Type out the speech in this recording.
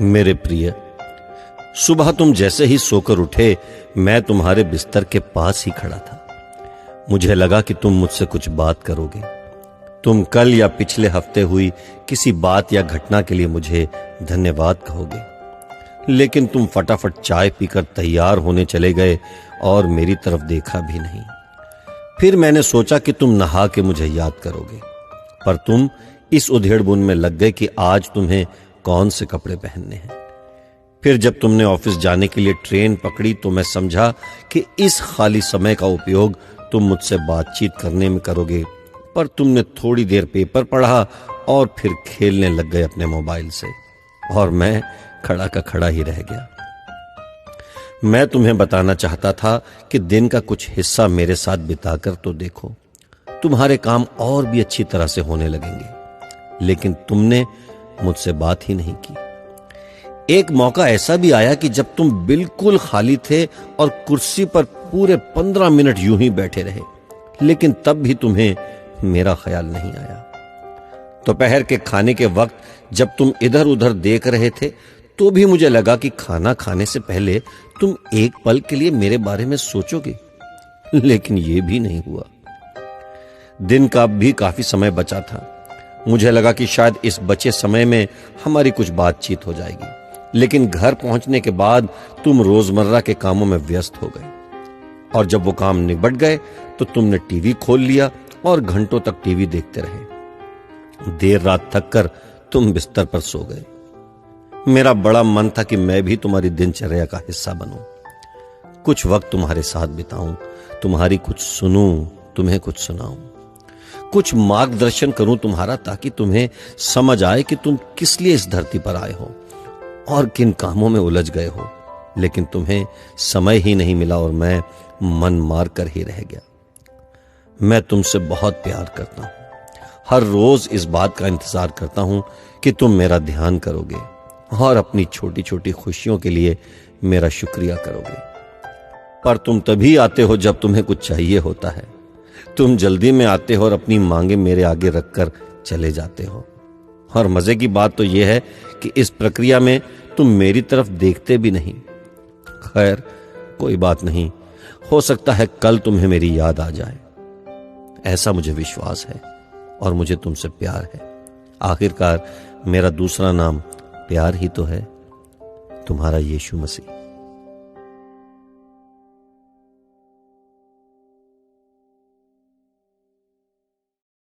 मेरे प्रिय, सुबह तुम जैसे ही सोकर उठे मैं तुम्हारे बिस्तर के पास ही खड़ा था। मुझे लगा कि तुम मुझसे कुछ बात करोगे। तुम कल या पिछले हफ्ते हुई किसी बात या घटना के लिए मुझे धन्यवाद कहोगे, लेकिन तुम फटाफट चाय पीकर तैयार होने चले गए और मेरी तरफ देखा भी नहीं। फिर मैंने सोचा कि तुम नहा के मुझे याद करोगे, पर तुम इस उधेड़बुन में लग गए कि आज तुम्हें कौन से कपड़े पहनने हैं। फिर जब तुमने ऑफिस जाने के लिए ट्रेन पकड़ी तो मैं समझा कि इस खाली समय का उपयोग तुम मुझसे बातचीत करने में करोगे, पर तुमने थोड़ी देर पेपर पढ़ा और फिर खेलने लग गए अपने मोबाइल से, और मैं खड़ा का खड़ा ही रह गया। मैं तुम्हें बताना चाहता था कि दिन का कुछ हिस्सा मेरे साथ बिताकर तो देखो, तुम्हारे काम और भी अच्छी तरह से होने लगेंगे, लेकिन तुमने मुझसे बात ही नहीं की। एक मौका ऐसा भी आया कि जब तुम बिल्कुल खाली थे और कुर्सी पर पूरे 15 मिनट यूं ही बैठे रहे, लेकिन तब भी तुम्हें मेरा ख्याल नहीं आया। दोपहर के खाने के वक्त जब तुम इधर उधर देख रहे थे तो भी मुझे लगा कि खाना खाने से पहले तुम एक पल के लिए मेरे बारे में सोचोगे, लेकिन यह भी नहीं हुआ। दिन का भी काफी समय बचा था। मुझे लगा कि शायद इस बचे समय में हमारी कुछ बातचीत हो जाएगी, लेकिन घर पहुंचने के बाद तुम रोजमर्रा के कामों में व्यस्त हो गए, और जब वो काम निबट गए तो तुमने टीवी खोल लिया और घंटों तक टीवी देखते रहे। देर रात थक कर तुम बिस्तर पर सो गए। मेरा बड़ा मन था कि मैं भी तुम्हारी दिनचर्या का हिस्सा बनूं, कुछ वक्त तुम्हारे साथ बिताऊं, तुम्हारी कुछ सुनूं, तुम्हें कुछ सुनाऊं, कुछ मार्गदर्शन करूं तुम्हारा, ताकि तुम्हें समझ आए कि तुम किस लिए इस धरती पर आए हो और किन कामों में उलझ गए हो। लेकिन तुम्हें समय ही नहीं मिला और मैं मन मार कर ही रह गया। मैं तुमसे बहुत प्यार करता हूं, हर रोज इस बात का इंतजार करता हूं कि तुम मेरा ध्यान करोगे और अपनी छोटी छोटी खुशियों के लिए मेरा शुक्रिया करोगे। पर तुम तभी आते हो जब तुम्हें कुछ चाहिए होता है। तुम जल्दी में आते हो और अपनी मांगे मेरे आगे रखकर चले जाते हो। और मजे की बात तो यह है कि इस प्रक्रिया में तुम मेरी तरफ देखते भी नहीं। खैर, कोई बात नहीं, हो सकता है कल तुम्हें मेरी याद आ जाए। ऐसा मुझे विश्वास है और मुझे तुमसे प्यार है। आखिरकार मेरा दूसरा नाम प्यार ही तो है। तुम्हारा यीशु मसीह।